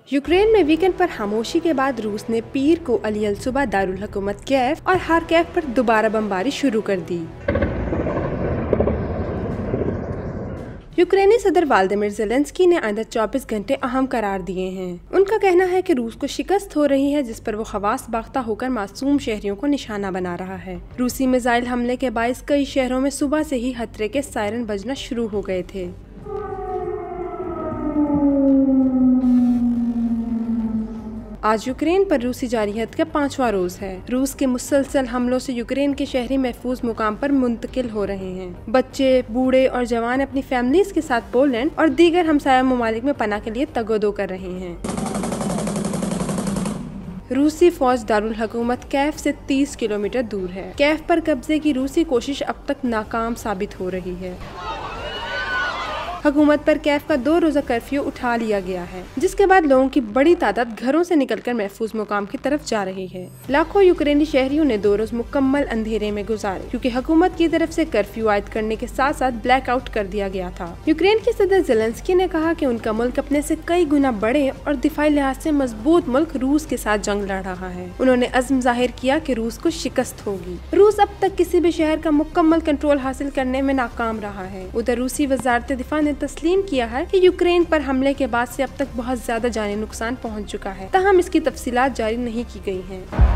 Ukraine में weekend पर खामोशी के बाद रूस ने पीर को अली अल सुबह दारुल हुकूमत कीव और खार्किव पर दोबारा बमबारी शुरू कर दी। यूक्रेनी सदर व्लादिमीर ज़ेलेंस्की ने आइंदा 24 घंटे अहम करार दिए हैं। उनका कहना है कि रूस को शिकस्त हो रही है, जिस पर वो खवास बाख्ता होकर मासूम शहरियों को निशाना बना रहा है। रूसी मिसाइल हमले के बायस कई शहरों में सुबह से ही खतरे के सायरन बजना शुरू हो गए थे। आज यूक्रेन पर रूसी जारहियत का 5वां रोज है। रूस के मुसलसल हमलों से यूक्रेन के शहरी महफूज मुकाम पर मुंतकिल हो रहे हैं। बच्चे, बूढ़े और जवान अपनी फैमिलीज के साथ पोलैंड और दीगर हमसाया ममालिक में पनाह के लिए तगोदो कर रहे हैं। रूसी फौज दारुल हुकूमत कीव से 30 किलोमीटर दूर है। कीव पर कब्जे की रूसी कोशिश अब तक नाकाम साबित हो रही है। हुकूमत पर कीव का 2 रोजा कर्फ्यू उठा लिया गया है, जिसके बाद लोगों की बड़ी तादाद घरों से निकलकर महफूज मुकाम की तरफ जा रही है। लाखों यूक्रेनी शहरियों ने 2 रोज मुकम्मल अंधेरे में गुजारे, क्योंकि हुकूमत की तरफ से कर्फ्यू आयद करने के साथ साथ ब्लैकआउट कर दिया गया था। यूक्रेन के सदर ज़ेलेंस्की ने कहा कि उनका मुल्क अपने से कई गुना बड़े और दिफाई लिहाज से मजबूत मुल्क रूस के साथ जंग लड़ रहा है। उन्होंने अज़्म जाहिर किया कि रूस को शिकस्त होगी। रूस अब तक किसी भी शहर का मुकम्मल कंट्रोल हासिल करने में नाकाम रहा है। उधर रूसी वजारत दिफा ने तस्लीम किया है कि यूक्रेन पर हमले के बाद से अब तक बहुत ज्यादा जानी नुकसान पहुंच चुका है, ताहम इसकी तफसीलात जारी नहीं की गई हैं।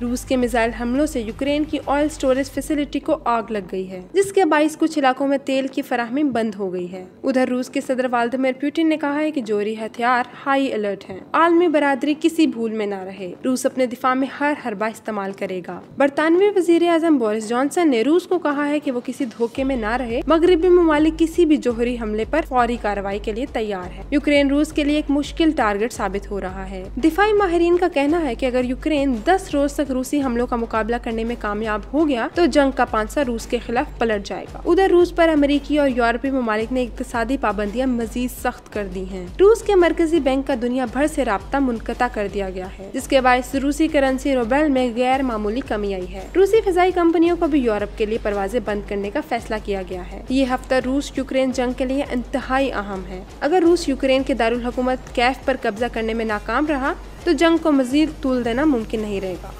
रूस के मिसाइल हमलों से यूक्रेन की ऑयल स्टोरेज फैसिलिटी को आग लग गई है, जिसके बायस कुछ इलाकों में तेल की फराहमी बंद हो गई है। उधर रूस के सदर व्लादिमीर पुतिन ने कहा है कि जोहरी हथियार हाई अलर्ट हैं। आलमी बरादरी किसी भूल में न रहे। रूस अपने दिफा में हर हरबा इस्तेमाल करेगा। बरतानवी वजीर आजम बोरिस जॉनसन ने रूस को कहा है कि वो किसी धोखे में न रहे। मगरबी ममालिक किसी भी जोहरी हमले पर फौरी कार्रवाई के लिए तैयार है। यूक्रेन रूस के लिए एक मुश्किल टारगेट साबित हो रहा है। दिफाई माहिरीन का कहना है कि अगर यूक्रेन 10 रोज तक रूसी हमलों का मुकाबला करने में कामयाब हो गया तो जंग का पांसा रूस के खिलाफ पलट जाएगा। उधर रूस पर अमेरिकी और यूरोपीय ममालिक ने इक्तिसादी पाबंदियां मजीद सख्त कर दी हैं। रूस के मरकजी बैंक का दुनिया भर से राब्ता मुनक़ता कर दिया गया है, जिसके बायस रूसी करेंसी रूबल में गैर मामूली कमी आई है। रूसी फिजाई कंपनियों को भी यूरोप के लिए परवाजें बंद करने का फैसला किया गया है। ये हफ्ता रूस यूक्रेन जंग के लिए इंतहाई अहम है। अगर रूस यूक्रेन के दारुल हुकूमत कीव पर कब्जा करने में नाकाम रहा तो जंग को मजीद तूल देना मुमकिन नहीं रहेगा।